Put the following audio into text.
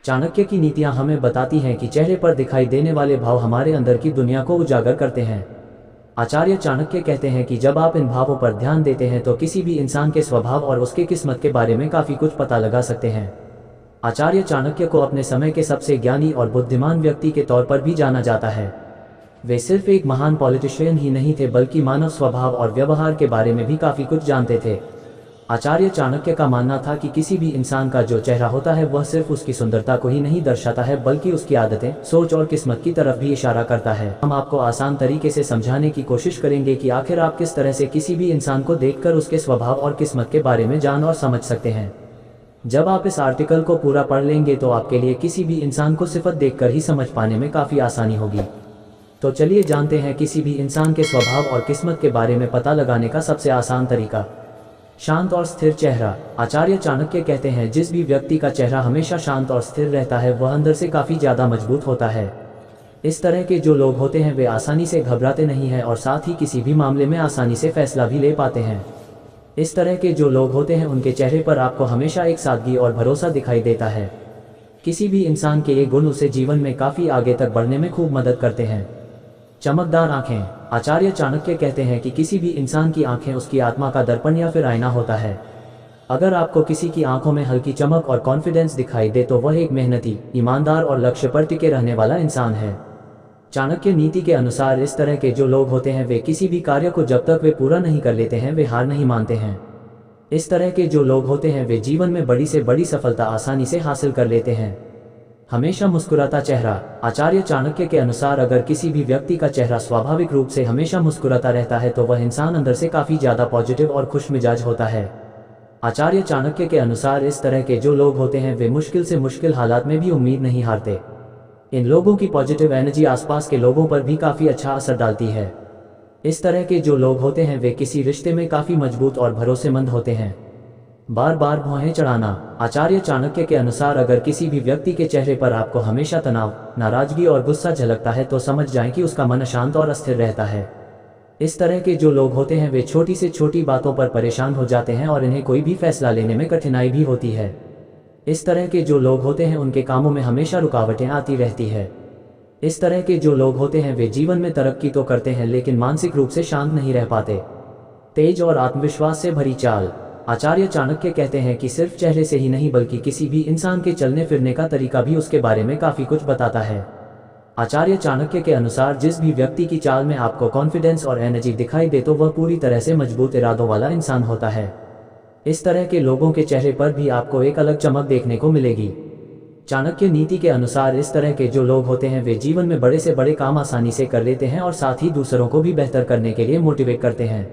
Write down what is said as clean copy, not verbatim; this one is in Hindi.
चाणक्य की नीतियां हमें बताती हैं कि चेहरे पर दिखाई देने वाले भाव हमारे अंदर की दुनिया को उजागर करते हैं। आचार्य चाणक्य कहते हैं कि जब आप इन भावों पर ध्यान देते हैं तो किसी भी इंसान के स्वभाव और उसके किस्मत के बारे में काफ़ी कुछ पता लगा सकते हैं। आचार्य चाणक्य को अपने समय के सबसे ज्ञानी और बुद्धिमान व्यक्ति के तौर पर भी जाना जाता है। वे सिर्फ एक महान पॉलिटिशियन ही नहीं थे बल्कि मानव स्वभाव और व्यवहार के बारे में भी काफ़ी कुछ जानते थे। आचार्य चाणक्य का मानना था कि किसी भी इंसान का जो चेहरा होता है वह सिर्फ उसकी सुंदरता को ही नहीं दर्शाता है बल्कि उसकी आदतें, सोच और किस्मत की तरफ भी इशारा करता है। हम आपको आसान तरीके से समझाने की कोशिश करेंगे कि आखिर आप किस तरह से किसी भी इंसान को देखकर उसके स्वभाव और किस्मत के बारे में जान और समझ सकते हैं। जब आप इस आर्टिकल को पूरा पढ़ लेंगे तो आपके लिए किसी भी इंसान को सिर्फ देखकर ही समझ पाने में काफ़ी आसानी होगी। तो चलिए जानते हैं किसी भी इंसान के स्वभाव और किस्मत के बारे में पता लगाने का सबसे आसान तरीका। शांत और स्थिर चेहरा। आचार्य चाणक्य कहते हैं जिस भी व्यक्ति का चेहरा हमेशा शांत और स्थिर रहता है वह अंदर से काफ़ी ज़्यादा मजबूत होता है। इस तरह के जो लोग होते हैं वे आसानी से घबराते नहीं हैं और साथ ही किसी भी मामले में आसानी से फैसला भी ले पाते हैं। इस तरह के जो लोग होते हैं उनके चेहरे पर आपको हमेशा एक सादगी और भरोसा दिखाई देता है। किसी भी इंसान के ये गुण उसे जीवन में काफ़ी आगे तक बढ़ने में खूब मदद करते हैं। चमकदार आंखें। आचार्य चाणक्य कहते हैं कि किसी भी इंसान की आंखें उसकी आत्मा का दर्पण या फिर आईना होता है। अगर आपको किसी की आंखों में हल्की चमक और कॉन्फिडेंस दिखाई दे तो वह एक मेहनती, ईमानदार और लक्ष्य पर टिके रहने वाला इंसान है। चाणक्य नीति के अनुसार इस तरह के जो लोग होते हैं वे किसी भी कार्य को जब तक वे पूरा नहीं कर लेते हैं वे हार नहीं मानते हैं। इस तरह के जो लोग होते हैं वे जीवन में बड़ी से बड़ी सफलता आसानी से हासिल कर लेते हैं। हमेशा मुस्कुराता चेहरा। आचार्य चाणक्य के अनुसार अगर किसी भी व्यक्ति का चेहरा स्वाभाविक रूप से हमेशा मुस्कुराता रहता है तो वह इंसान अंदर से काफ़ी ज़्यादा पॉजिटिव और खुश मिजाज होता है। आचार्य चाणक्य के अनुसार इस तरह के जो लोग होते हैं वे मुश्किल से मुश्किल हालात में भी उम्मीद नहीं हारते। इन लोगों की पॉजिटिव एनर्जी आसपास के लोगों पर भी काफ़ी अच्छा असर डालती है। इस तरह के जो लोग होते हैं वे किसी रिश्ते में काफ़ी मजबूत और भरोसेमंद होते हैं। बार बार भौहें चढ़ाना। आचार्य चाणक्य के अनुसार अगर किसी भी व्यक्ति के चेहरे पर आपको हमेशा तनाव, नाराजगी और गुस्सा झलकता है तो समझ जाएं कि उसका मन अशांत और अस्थिर रहता है। इस तरह के जो लोग होते हैं वे छोटी से छोटी बातों पर परेशान हो जाते हैं और इन्हें कोई भी फैसला लेने में कठिनाई भी होती है। इस तरह के जो लोग होते हैं उनके कामों में हमेशा रुकावटें आती रहती है। इस तरह के जो लोग होते हैं वे जीवन में तरक्की तो करते हैं लेकिन मानसिक रूप से शांत नहीं रह पाते। तेज और आत्मविश्वास से भरी चाल। आचार्य चाणक्य कहते हैं कि सिर्फ चेहरे से ही नहीं बल्कि किसी भी इंसान के चलने फिरने का तरीका भी उसके बारे में काफ़ी कुछ बताता है। आचार्य चाणक्य के अनुसार जिस भी व्यक्ति की चाल में आपको कॉन्फिडेंस और एनर्जी दिखाई दे तो वह पूरी तरह से मजबूत इरादों वाला इंसान होता है। इस तरह के लोगों के चेहरे पर भी आपको एक अलग चमक देखने को मिलेगी। चाणक्य नीति के अनुसार इस तरह के जो लोग होते हैं वे जीवन में बड़े से बड़े काम आसानी से कर लेते हैं और साथ ही दूसरों को भी बेहतर करने के लिए मोटिवेट करते हैं।